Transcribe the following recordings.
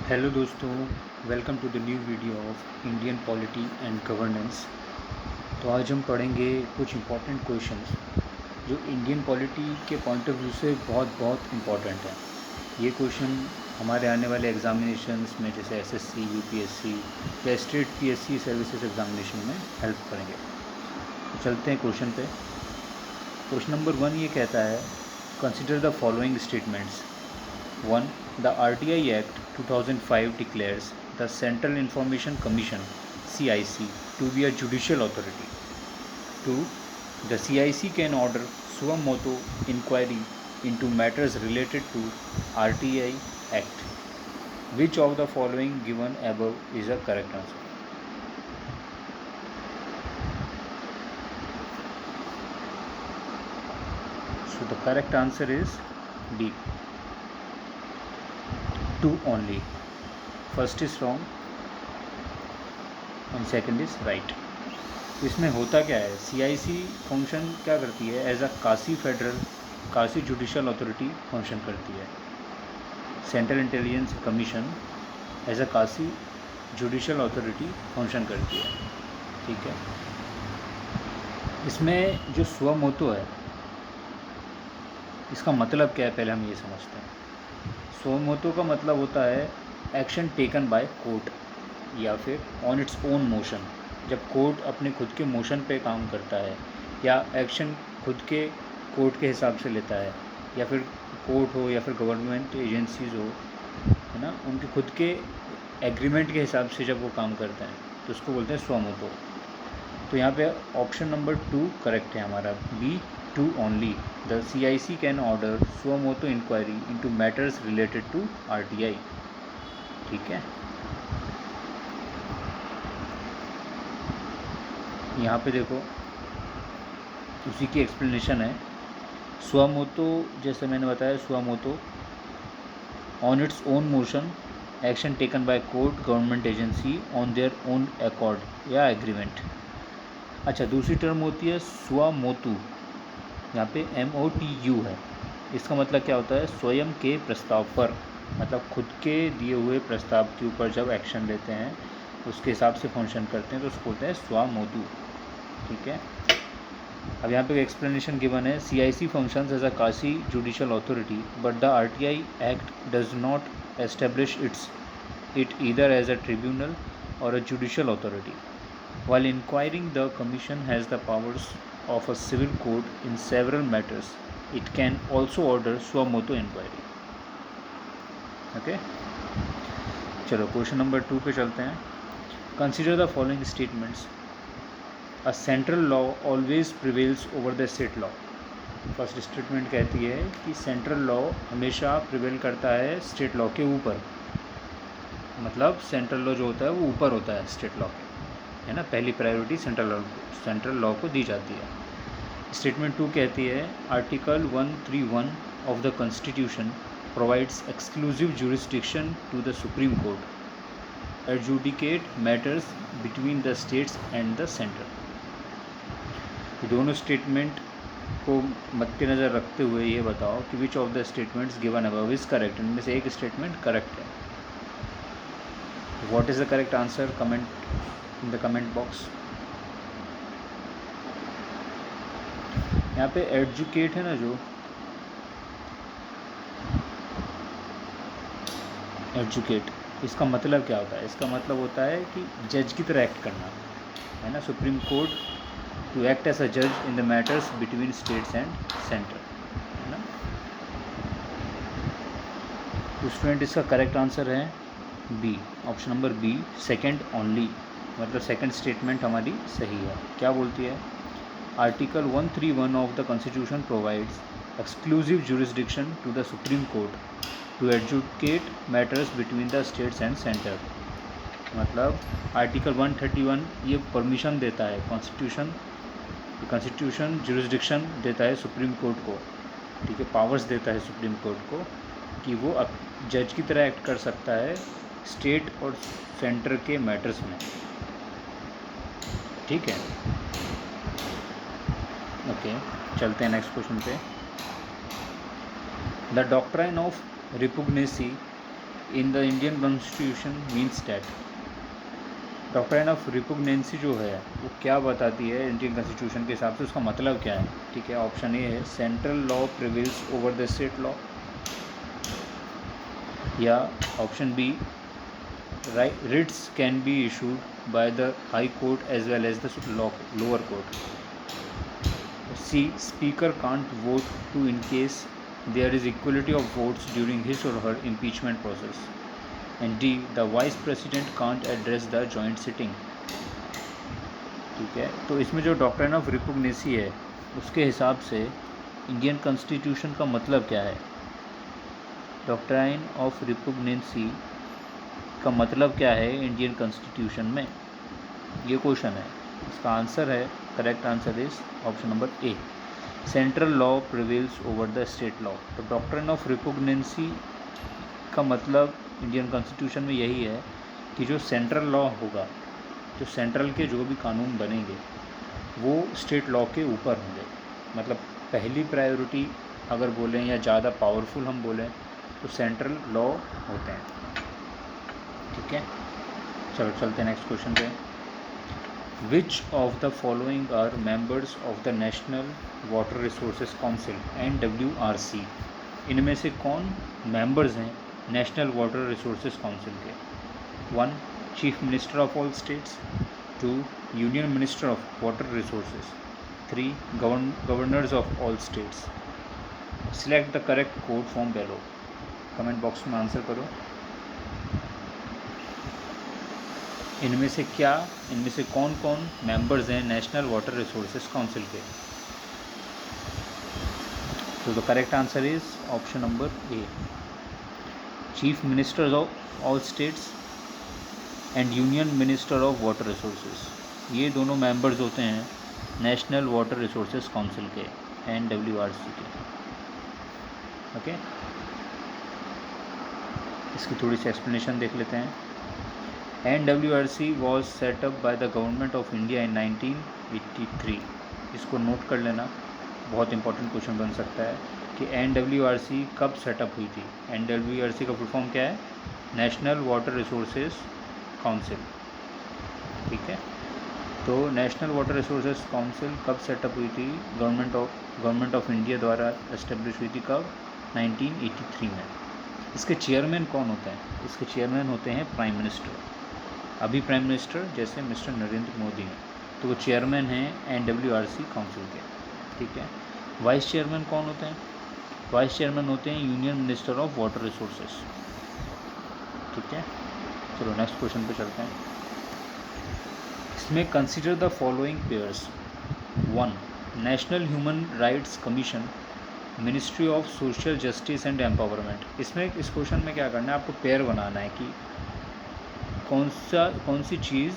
Hello दोस्तों, welcome to the new video of Indian polity and governance. तो आज हम पढ़ेंगे कुछ इम्पोर्टेंट क्वेश्चंस जो इंडियन पॉलिटी के पॉइंट ऑफ व्यू से बहुत बहुत इम्पोर्टेंट है। ये क्वेश्चन हमारे आने वाले एग्जामिनेशंस में जैसे एसएससी, यूपीएससी या स्टेट पीएससी सर्विसेज एग्जामिनेशन में हेल्प करेंगे। तो चलते हैं क्वेश्चन पे। क्वेश्चन नंबर 1 ये कहता है, consider the following statements. 1. The RTI Act 2005 declares the Central Information Commission (CIC) to be a judicial authority. 2. The CIC can order suo motu inquiry into matters related to RTI Act. Which of the following given above is a correct answer? So the correct answer is D. 2 only. First is wrong and second is right. इसमें होता क्या है, CIC function क्या करती है, as a quasi judicial authority function करती है। Central intelligence commission as a quasi judicial authority function करती है। ठीक है, इसमें जो सुओ मोटो है इसका मतलब क्या है, पहले हम ये समझते हैं। सुओ मोटो का मतलब होता है एक्शन टेकन बाय कोर्ट या फिर ऑन इट्स ओन मोशन। जब कोर्ट अपने खुद के मोशन पे काम करता है या एक्शन खुद के कोर्ट के हिसाब से लेता है, या फिर कोर्ट हो या फिर गवर्नमेंट एजेंसीज हो, है ना, उनके खुद के एग्रीमेंट के हिसाब से जब वो काम करते हैं तो उसको बोलते हैं सुओ मोटो। तो यहाँ पे ऑप्शन नंबर 2 करेक्ट है हमारा, B 2 only. The CIC can order suo moto inquiry into matters related to RTI। ठीक है, यहाँ पे देखो उसी की एक्सप्लेनेशन है। सुओ मोटो, जैसे मैंने बताया, suo motu on its own motion, action taken by court, government agency on their own accord या एग्रीमेंट। अच्छा, दूसरी टर्म होती है सुओ मोटू, यहाँ पे MOTU है। इसका मतलब क्या होता है, स्वयं के प्रस्ताव पर, मतलब खुद के दिए हुए प्रस्ताव के ऊपर जब एक्शन लेते हैं उसके हिसाब से फंक्शन करते हैं तो उसको बोलते हैं सुओ मोटू। ठीक है, अब यहाँ पे एक्सप्लेनेशन गिवन है, CIC functions as a quasi judicial authority but the RTI act does not establish it either as a tribunal और a judicial authority. While inquiring, the Commission has the powers of a civil court in several matters. It can also order suo motu inquiry. Okay? चलो question number 2 पे चलते हैं। Consider the following statements. A central law always prevails over the state law. First statement कहती है कि central law हमेशा prevail करता है स्टेट लॉ के ऊपर। मतलब सेंट्रल लॉ जो होता है वो ऊपर होता है स्टेट लॉ के, है ना। पहली प्रायोरिटी सेंट्रल लॉ को दी जाती है। स्टेटमेंट 2 कहती है, article 131 of the constitution provides exclusive jurisdiction to the supreme court adjudicate matters between the states and the centre. दोनों स्टेटमेंट को मद्देनज़र रखते हुए ये बताओ कि which of the statements given above is correct. इनमें से एक स्टेटमेंट करेक्ट है। What is the correct answer? Comment in the comment box. यहाँ पे एडजुकेट है ना, जो एडजुकेट, इसका मतलब क्या होता है? इसका मतलब होता है कि जज की तरह एक्ट करना, है ना। Supreme court to act as a जज in the matters between states and centre, है ना। तो स्टूडेंट इसका करेक्ट आंसर है B, option number B, second only. मतलब सेकंड स्टेटमेंट हमारी सही है। क्या बोलती है? Article 131 of the constitution provides exclusive jurisdiction to the supreme court to adjudicate matters between the states and centre. मतलब आर्टिकल 131 ये परमिशन देता है, कॉन्स्टिट्यूशन जुरिस्डिक्शन देता है सुप्रीम कोर्ट को, ठीक है, पावर्स देता है सुप्रीम कोर्ट को कि वो अब जज की तरह एक्ट कर सकता है स्टेट और सेंटर के मैटर्स में। ठीक है, ओके, चलते हैं नेक्स्ट क्वेश्चन पे। The doctrine of repugnancy in the Indian constitution means that. Doctrine of repugnancy जो है वो क्या बताती है इंडियन कॉन्स्टिट्यूशन के हिसाब से, उसका मतलब क्या है? ठीक है, ऑप्शन ए है central law prevails over the state law, या option B writs can be issued by the high court as well as the lower court, C speaker can't vote too in case there is equality of votes during his और her impeachment process, and D the vice president can't address the joint sitting. ठीक है, तो इसमें जो doctrine of रिपुग्नेंसी है उसके हिसाब से इंडियन कॉन्स्टिट्यूशन का मतलब क्या है? डॉक्ट्राइन ऑफ रिपुग्नेंसी का मतलब क्या है इंडियन कॉन्स्टिट्यूशन में, ये क्वेश्चन है। इसका आंसर है, correct answer is option number A, central law prevails over the state law. तो डॉक्ट्राइन ऑफ रिपुग्नेंसी का मतलब इंडियन कॉन्स्टिट्यूशन में यही है कि जो सेंट्रल लॉ होगा, जो सेंट्रल के जो भी कानून बनेंगे वो स्टेट लॉ के ऊपर होंगे। मतलब पहली प्रायोरिटी अगर बोलें या ज़्यादा पावरफुल हम बोलें तो सेंट्रल लॉ होते हैं। ठीक है, चलो चलते हैं नेक्स्ट क्वेश्चन पे। Which of the following are members of the national water resources council NWRC? इनमें से कौन मेंबर्स हैं नेशनल वाटर रिसोर्सेज काउंसिल के? 1 chief minister of all states, 2 union minister of water resources, 3 governors of all states. Select the correct code from below. Comment box में answer करो। इनमें से कौन कौन मेंबर्स हैं नेशनल वाटर रिसोर्सेज काउंसिल के? तो the correct answer is option number A, chief ministers of all states and union minister of water resources. ये दोनों मेंबर्स होते हैं नेशनल वाटर रिसोर्सेज काउंसिल के, NWRC के। ओके, इसकी थोड़ी सी एक्सप्लेनेशन देख लेते हैं। NWRC was setup by the government of India in 1983। इसको नोट कर लेना, बहुत इंपॉर्टेंट क्वेश्चन बन सकता है कि NWRC कब सेटअप हुई थी। NWRC का फुल फॉर्म क्या है? National water resources council. ठीक है, तो नेशनल वाटर रिसोर्सेज काउंसिल कब सेटअप हुई थी? गवर्नमेंट ऑफ इंडिया द्वारा एस्टेब्लिश हुई थी कब? 1983 में। इसके चेयरमैन कौन होते हैं? इसके चेयरमैन होते हैं प्राइम मिनिस्टर। अभी प्राइम मिनिस्टर जैसे मिस्टर नरेंद्र मोदी हैं, तो वो चेयरमैन हैं NWRC काउंसिल के। ठीक है, वाइस चेयरमैन कौन होते हैं? वाइस चेयरमैन होते हैं union minister of water resources. ठीक है, चलो नेक्स्ट क्वेश्चन पे चलते हैं। इसमें consider the following pairs. 1 national human rights commission, ministry of social justice and empowerment. इसमें इस क्वेश्चन में क्या करना है, आपको पेयर बनाना है कि कौन सी चीज़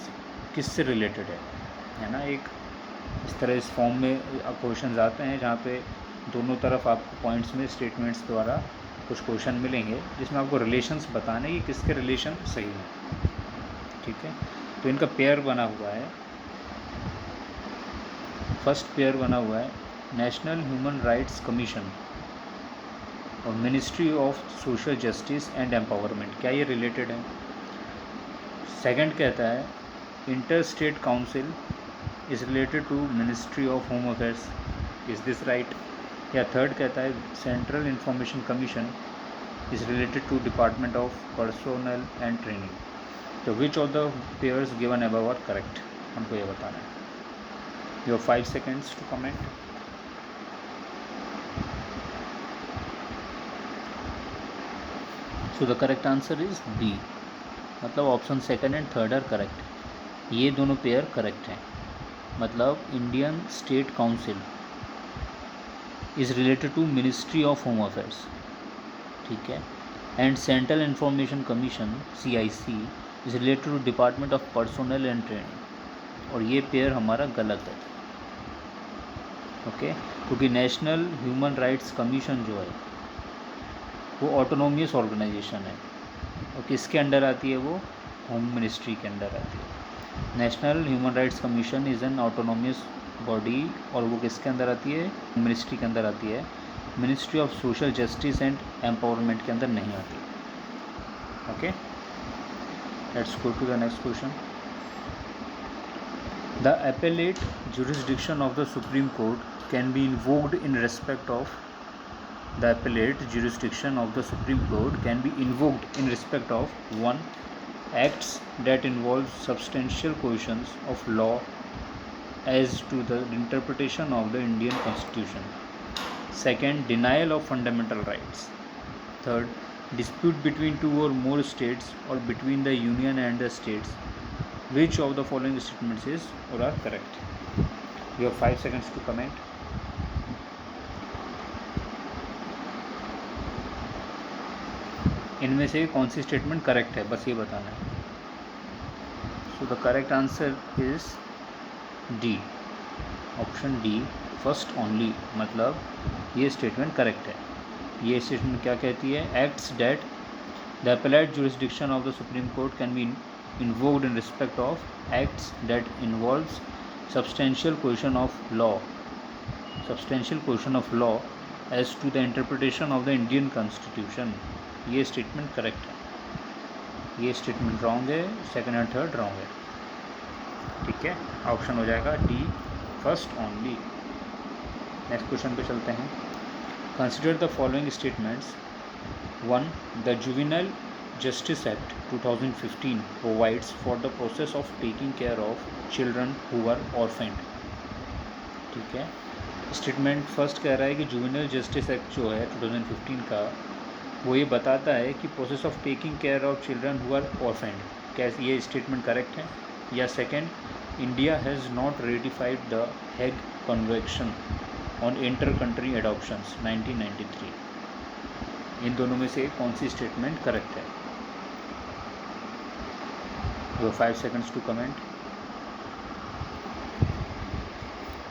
किससे रिलेटेड है ना। एक इस तरह इस फॉर्म में क्वेश्चन आते हैं जहाँ पे दोनों तरफ आपको पॉइंट्स में स्टेटमेंट्स द्वारा कुछ क्वेश्चन मिलेंगे जिसमें आपको रिलेशंस बताने कि किसके रिलेशन सही हैं। ठीक है, तो इनका पेयर बना हुआ है। फर्स्ट पेयर बना हुआ है नेशनल ह्यूमन राइट्स कमीशन और ministry of social justice and empowerment. क्या ये रिलेटेड है? सेकंड कहता है inter state council is related to ministry of home affairs. Is this right? या थर्ड कहता है central information commission is related to department of personnel and training. तो which of the pairs given above are correct, हमको ये बताना है। Your 5 seconds to comment. So the correct answer is B, मतलब option second and third are correct. ये दोनों pair correct हैं। मतलब Indian state council is related to ministry of home affairs. ठीक है, and central information commission CIC is related to department of personnel and training. और ये pair हमारा गलत है। ओके, क्योंकि नेशनल ह्यूमन राइट्स कमीशन जो है वो ऑटोनोमियस ऑर्गेनाइजेशन है और किसके अंडर आती है? वो होम मिनिस्ट्री के अंडर आती है। National human rights commission is an autonomous body और वो किसके अंदर आती है? मिनिस्ट्री के अंदर आती है। Ministry of social justice and empowerment के अंदर नहीं आती। Okay, let's go to the next question. The appellate jurisdiction of the Supreme Court can be invoked in respect of the appellate jurisdiction of the Supreme Court can be invoked in respect of 1. Acts that involve substantial questions of law as to the interpretation of the Indian Constitution. 2. Denial of fundamental rights. 3. Dispute between two or more states or between the Union and the states. Which of the following statements is or are correct? You have 5 seconds to comment. इनमें से कौन सी statement correct है, बस ये बताना है. So the correct answer is D, option D, first only. मतलब ये स्टेटमेंट करेक्ट है. ये स्टेटमेंट क्या कहती है? Acts date the appellate jurisdiction of the Supreme Court can be invoked in respect of acts that involves substantial question of law as to the interpretation of the Indian Constitution. ये statement correct है. ये statement wrong है, second and third wrong है. ठीक है, option हो जाएगा D, first only. Next question पे चलते हैं. Consider the following statements. 1. The Juvenile Justice Act 2015 provides for the process of taking care of children who are orphaned. ठीक है, स्टेटमेंट फर्स्ट कह रहा है कि जुवेनाइल जस्टिस एक्ट जो है 2015 का, वो ये बताता है कि process of taking care of children who are orphaned. क्या ये स्टेटमेंट करेक्ट है? या second, India has not ratified the Hague convention on inter country adoptions 1993. इन दोनों में से कौन सी स्टेटमेंट करेक्ट है? Your 5 seconds to comment.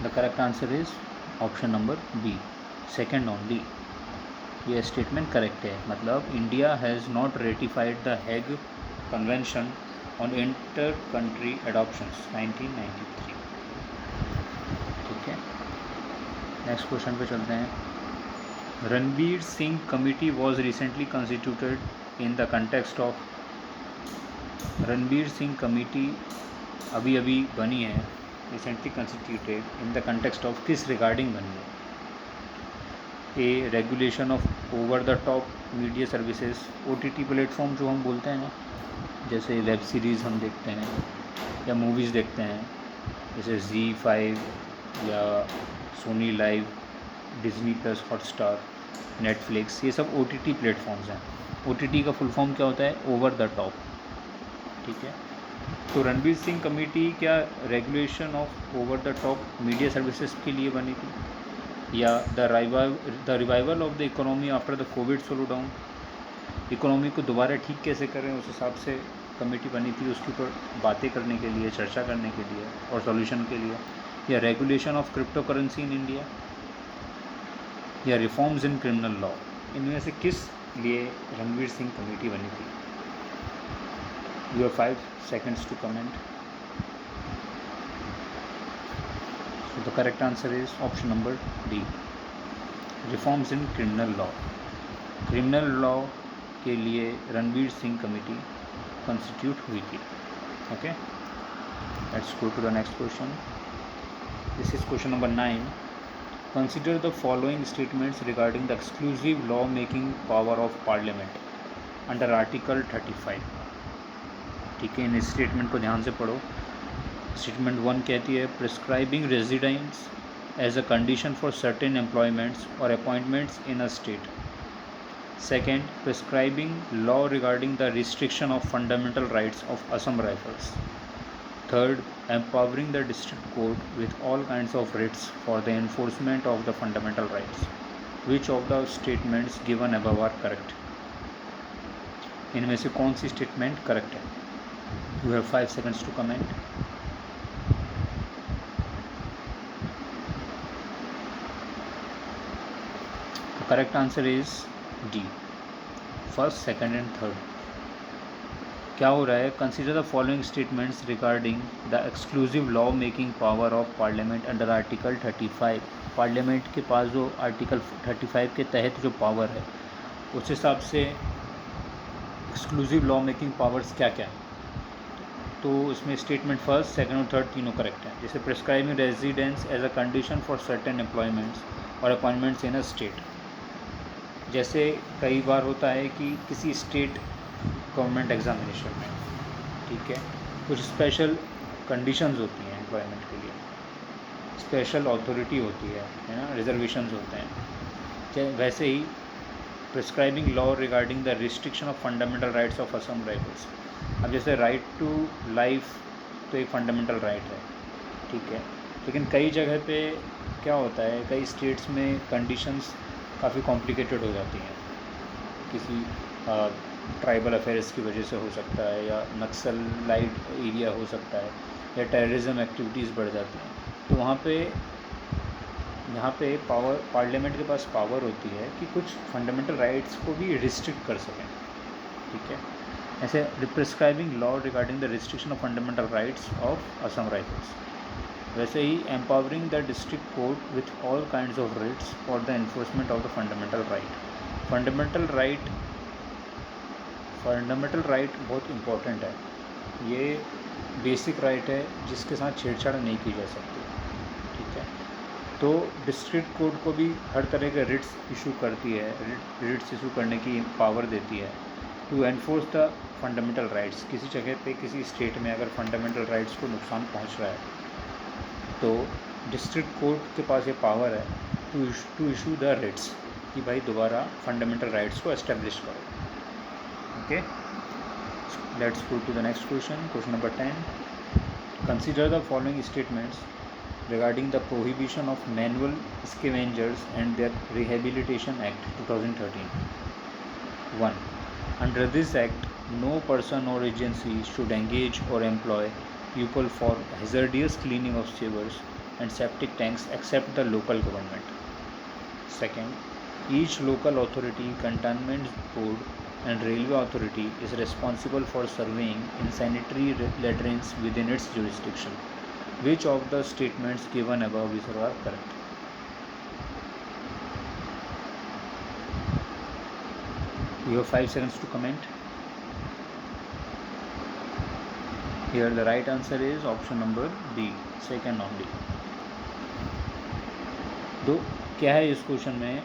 The correct answer is option number B, second only. ये स्टेटमेंट करेक्ट है. मतलब India has not ratified the Hague convention on inter country adoptions 1993. ठीक है, नेक्स्ट क्वेश्चन पे चलते हैं. Ranveer Singh Committee was recently constituted in the context of. Ranveer Singh Committee अभी बनी है, recently constituted in the context of किस regarding बनी है? A. Regulation of over the top media services, OTT platform जो हम बोलते हैं ना, जैसे वेब सीरीज़ हम देखते हैं या मूवीज़ देखते हैं, जैसे ZEE5 या Sony Liv, Disney plus, Hotstar, Netflix, ये सब OTT प्लेटफॉर्म्स हैं. OTT का फुल फॉर्म क्या होता है? Over the top. ठीक है, तो रणवीर सिंह कमेटी क्या regulation of over the top media services के लिए बनी थी, या the revival of the economy after the covid slow down, economy को दोबारा ठीक कैसे करें उस हिसाब से कमेटी बनी थी, उसके ऊपर बातें करने के लिए, चर्चा करने के लिए और सॉल्यूशन के लिए, या regulation of crypto currency in India, या रिफॉर्म्स इन क्रिमिनल लॉ. इनमें से किस लिए रणवीर सिंह कमेटी बनी थी? You have 5 seconds to comment. So the correct answer is option number D, reforms in criminal law. Criminal law के लिए रणवीर सिंह कमेटी कॉन्स्टिट्यूट हुई थी. Okay, let's go to the next question. This is question number 9. Consider the following statements regarding the exclusive law-making power of Parliament under Article 35. ठीक है, इन statement को ध्यान से पढ़ो. स्टेटमेंट 1 कहती है prescribing residence as a condition for certain employments और appointments in a state. Second, prescribing law regarding the restriction of fundamental rights of Assam Rifles. Third, empowering the district court with all kinds of writs for the enforcement of the fundamental rights. Which of the statements given above are correct? इनमें से कौन सी statement correct है? You have 5 seconds to comment. The correct answer is D, first, second and third. क्या हो रहा है? Consider the following statements regarding the exclusive law making power of parliament under article 35. Parliament के पास जो article 35 के तहत जो पावर है, उस हिसाब से एक्सक्लूसिव लॉ मेकिंग पावर्स क्या क्या है, तो इसमें स्टेटमेंट फर्स्ट, सेकंड और थर्ड तीनों करेक्ट हैं। जैसे prescribing residence as a condition for certain employments और अपॉइंटमेंट्स इन अ स्टेट। जैसे कई बार होता है कि किसी स्टेट गवर्नमेंट एग्जामिनेशन में, ठीक है, कुछ स्पेशल कंडीशंस होती हैं एम्प्लॉयमेंट के लिए, स्पेशल अथॉरिटी होती है ना, रिजर्वेशंस होते हैं। वैसे ही prescribing law regarding the restriction of fundamental rights of Assam Rifles. अब जैसे राइट टू लाइफ तो एक फंडामेंटल राइट है, ठीक है, लेकिन कई जगह पे क्या होता है, कई स्टेट्स में कंडीशंस काफ़ी कॉम्प्लिकेटेड हो जाती हैं, किसी ट्राइबल अफेयर्स की वजह से हो सकता है, या नक्सलाइट एरिया हो सकता है, या टेररिज्म एक्टिविटीज़ बढ़ जाती हैं, तो यहाँ पे पार्लियामेंट के पास पावर होती है कि कुछ फंडामेंटल राइट्स को भी रिस्ट्रिक्ट कर सकें, ठीक है। ऐसे prescribing law regarding the restriction of fundamental rights of Assam Rifles. वैसे ही empowering the district court with all kinds of rights for the enforcement of the fundamental right. Fundamental right बहुत इम्पॉर्टेंट है, ये बेसिक राइट है जिसके साथ छेड़छाड़ नहीं की जा सकती, ठीक है। तो डिस्ट्रिक्ट कोर्ट को भी हर तरह के रिट्स इशू करती है, रिट्स इशू करने की पावर देती है to enforce the fundamental rights. किसी जगह पे किसी स्टेट में अगर फंडामेंटल राइट्स को नुकसान पहुंच रहा है तो डिस्ट्रिक्ट कोर्ट के पास ये पावर है टू इशू द रिट्स कि भाई दोबारा फंडामेंटल राइट्स को एस्टेब्लिश करो, okay. Let's go to the next question, question number 10। Consider the following statements regarding the prohibition of manual scavengers and their Rehabilitation Act 2013. 1. Under this act, no person or agency should engage or employ people for hazardous cleaning of sewers and septic tanks except the local government. 2. Each local authority, cantonment board and railway authority is responsible for surveying insanitary latrines within its jurisdiction. Which of the statements given above are correct? You have 5 seconds to comment. Here the right answer is option number B, second only. तो क्या है इस question में,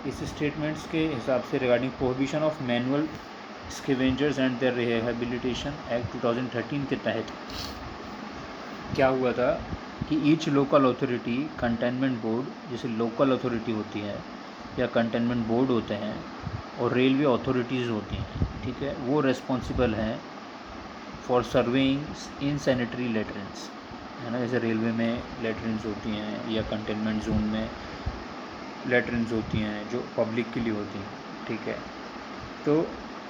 इस statements के हिसाब से regarding prohibition of manual scavengers and their rehabilitation act 2013 के तहत क्या हुआ था कि each local authority, cantonment board, जैसे लोकल अथॉरिटी होती है या कंटेनमेंट बोर्ड होते हैं और रेलवे अथॉरिटीज़ होती हैं, ठीक है, वो रिस्पॉन्सिबल हैं फॉर सर्वेइंग इन सैनिटरी लेटरिन्स, है ना। जैसे रेलवे में लेटरिन्स होती हैं या कंटेनमेंट जोन में लेटरिन्स होती हैं जो पब्लिक के लिए होती हैं, ठीक है। तो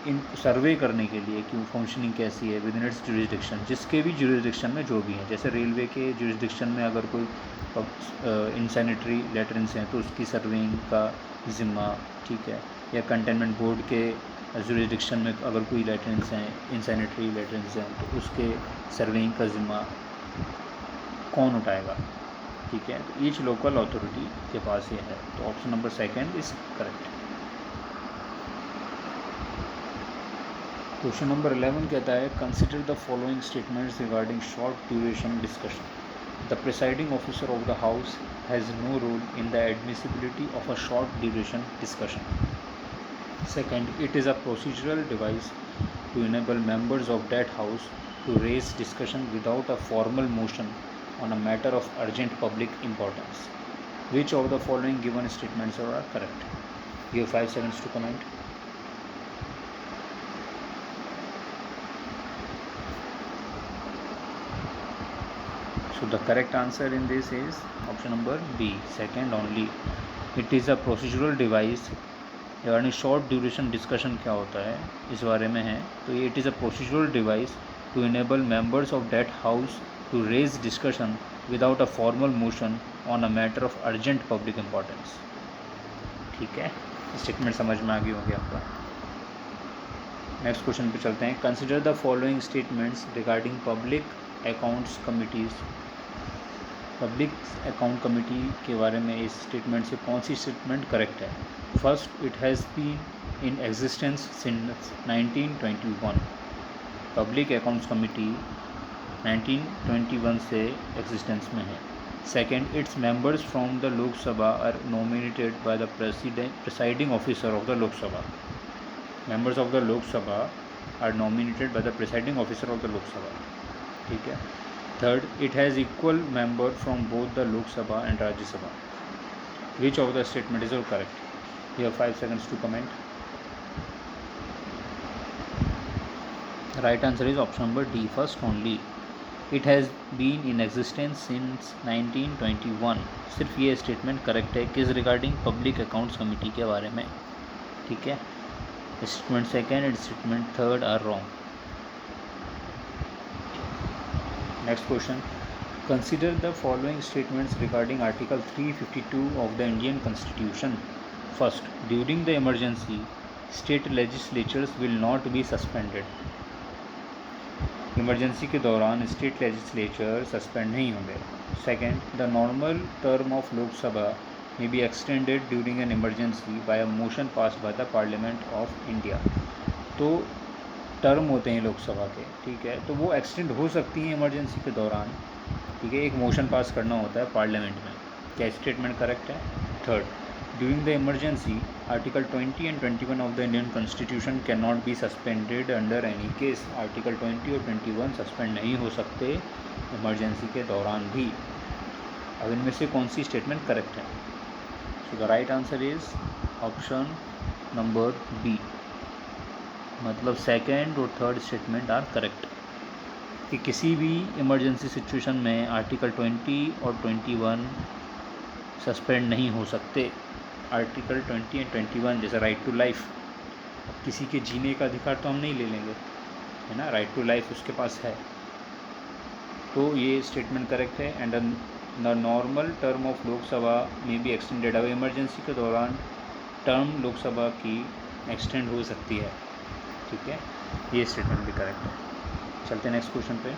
इन सर्वे करने के लिए कि फंक्शनिंग कैसी है विद इन इट्स जुरिस्डिक्शन, जिसके भी जुरिस्डिक्शन में जो भी हैं, जैसे रेलवे के जुरिस्डिक्शन में अगर कोई इनसैनिटरी लेटरिन्स हैं तो उसकी सर्वेइंग का ज़िम्मा, ठीक है, या कंटेनमेंट बोर्ड के जुरिस्डिक्शन में अगर कोई लेटरिन्स हैं, इनसैनिटरी लेटरिन्स हैं, तो उसके सर्वेइंग का ज़िम्मा कौन उठाएगा, ठीक है। तो ईच लोकल अथॉरिटी के पास ये है, तो option number second is correct. Question number 11 कहता है consider the following statements regarding short duration discussion. The presiding officer of the house has no role in the admissibility of a short duration discussion. Second, it is a procedural device to enable members of that house to raise discussion without a formal motion on a matter of urgent public importance. Which of the following given statements are correct? You have 5 seconds to comment. So the correct answer in this is option number B, second only. It is a procedural device. यानी short duration discussion क्या होता है इस बारे में है, तो ये it is a procedural device to enable members of that house to raise discussion without a formal motion on a matter of urgent public importance, ठीक है। स्टेटमेंट समझ में आ गई होगी आपका। नेक्स्ट क्वेश्चन पे चलते हैं। Consider the following statements regarding public accounts committees. Public account committee के बारे में इस स्टेटमेंट से कौन सी स्टेटमेंट करेक्ट है? First, it has been in existence since 1921. Public accounts committee 1921 से एग्जिस्टेंस में है. Second, its members from the Lok Sabha are nominated by the presiding officer of the Lok Sabha. Members of the Lok Sabha are nominated by the presiding officer of the Lok Sabha. ठीक है. Third, it has equal member from both the Lok Sabha and Rajya Sabha. Which of the statement is correct? You have 5 seconds to comment. Right answer is option number D, first only. It has been in existence since 1921. सिर्फ ये statement correct है किस regarding public accounts committee के बारे में. ठीक है. Statement second and statement third are wrong. Next question. Consider the following statements regarding article 352 of the Indian constitution. First, during the emergency state legislatures will not be suspended. Emergency के दौरान state legislature suspend नहीं होंगे. Second, the normal term of Lok Sabha may be extended during an emergency by a motion passed by the parliament of India. तो term होते हैं लोकसभा के, ठीक है, तो वो एक्सटेंड हो सकती हैं इमरजेंसी के दौरान. ठीक है. एक मोशन पास करना होता है पार्लियामेंट में. क्या स्टेटमेंट करेक्ट है? Third, during the emergency article 20 and 21 of the Indian constitution can not be suspended under any case. Article 20 और 21 सस्पेंड नहीं हो सकते इमरजेंसी के दौरान भी. अब इनमें से कौन सी स्टेटमेंट करेक्ट है? So the right answer is option number B. मतलब सेकेंड और थर्ड स्टेटमेंट आर करेक्ट कि किसी भी इमरजेंसी सिचुएशन में आर्टिकल 20 और 21 सस्पेंड नहीं हो सकते. आर्टिकल 20 एंड 21 जैसे राइट टू लाइफ, किसी के जीने का अधिकार तो हम नहीं ले लेंगे, है ना. राइट टू लाइफ उसके पास है, तो ये स्टेटमेंट करेक्ट है. And the normal term of Lok Sabha में भी एक्सटेंडेड. अब इमरजेंसी के दौरान टर्म लोकसभा की एक्सटेंड हो सकती है. ठीक है. ये स्टेटमेंट भी करेक्ट है. चलते हैं नेक्स्ट क्वेश्चन पे.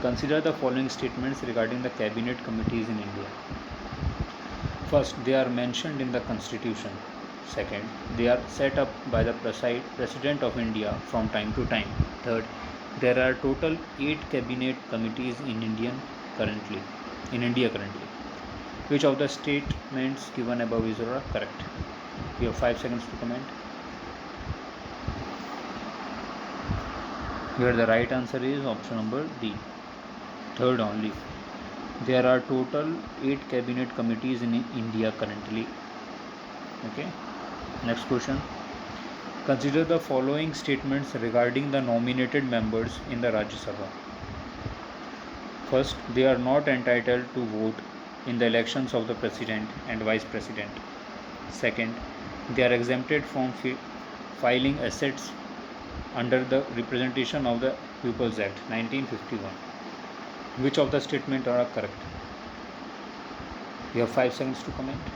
Consider the following statements regarding the cabinet committees in India. First, they are mentioned in the Constitution. Second, they are set up by the President of India from time to time. Third, there are total 8 cabinet committees in India currently. Which of the statements given above is correct? You have 5 seconds to comment. Here the right answer is option number D, third only. There are total 8 cabinet committees in India currently. Okay. Next question. Consider the following statements regarding the nominated members in the Rajya Sabha. First, they are not entitled to vote in the elections of the president and vice president. Second, they are exempted from filing assets under the Representation of the People's Act 1951. Which of the statement are correct? You have 5 seconds to comment.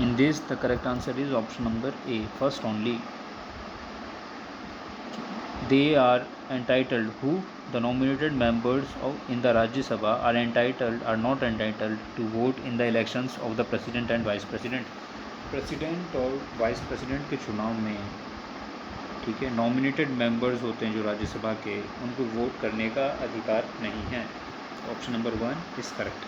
In this, the correct answer is option number A, first only. They are entitled, who? The nominated members in the Rajya Sabha are not entitled to vote in the elections of the president and vice president. President और vice president के चुनाव में, ठीक है, nominated members होते हैं जो राज्यसभा के, उनको वोट करने का अधिकार नहीं है. Option number 1 is correct.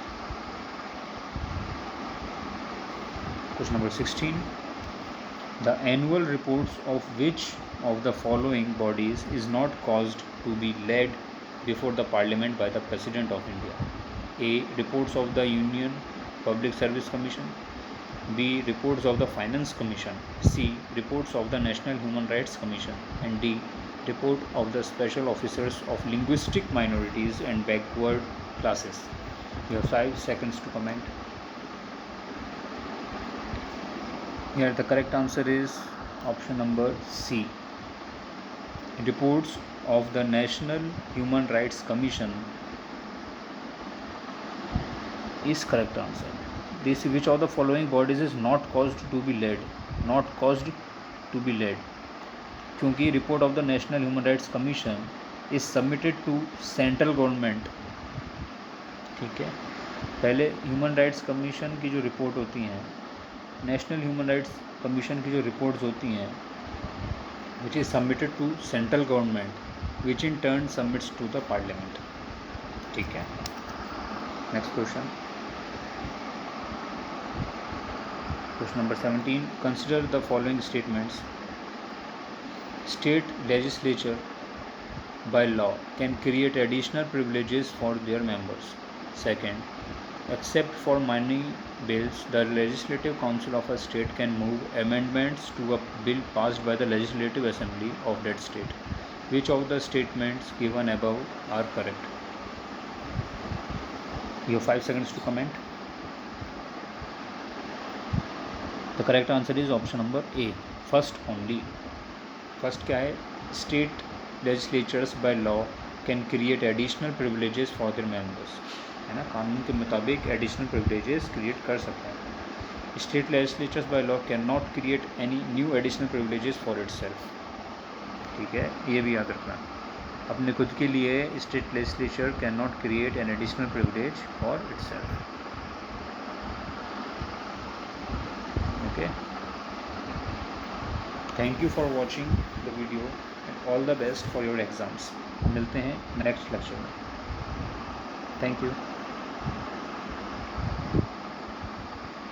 Question number 16. The annual reports of which of the following bodies is not caused to be led before the parliament by the president of India. A, reports of the union public service commission. B, reports of the Finance Commission. C, reports of the National Human Rights Commission. And D, report of the Special Officers of Linguistic Minorities and Backward Classes. You have 5 seconds to comment. Here the correct answer is option number C. Reports of the National Human Rights Commission is correct answer. This, which of the following bodies is not caused to be led? Not caused to be led, क्योंकि report of the national human rights commission is submitted to central government. ठीक है. पहले human rights commission की जो report होती हैं national human rights commission की जो रिपोर्ट्स होती हैं which is submitted to central government which in turn submits to the parliament. ठीक है, next question, question number 17, consider the following statements. State legislature by law can create additional privileges for their members. Second, except for money bills, the Legislative Council of a state can move amendments to a bill passed by the Legislative Assembly of that state. Which of the statements given above are correct? You have 5 seconds to comment. The correct answer is option number A, first only. First क्या है? State legislatures by law can create additional privileges for their members, है ना, कानून के मुताबिक additional privileges create कर सकते हैं। State legislatures by law can not create any new additional privileges for itself. ठीक है, ये भी याद रखना, अपने खुद के लिए state legislature can not create an additional privilege for itself. Okay, thank you for watching the video and all the best for your exams. मिलते हैं नेक्स्ट लेक्चर में। Thank you.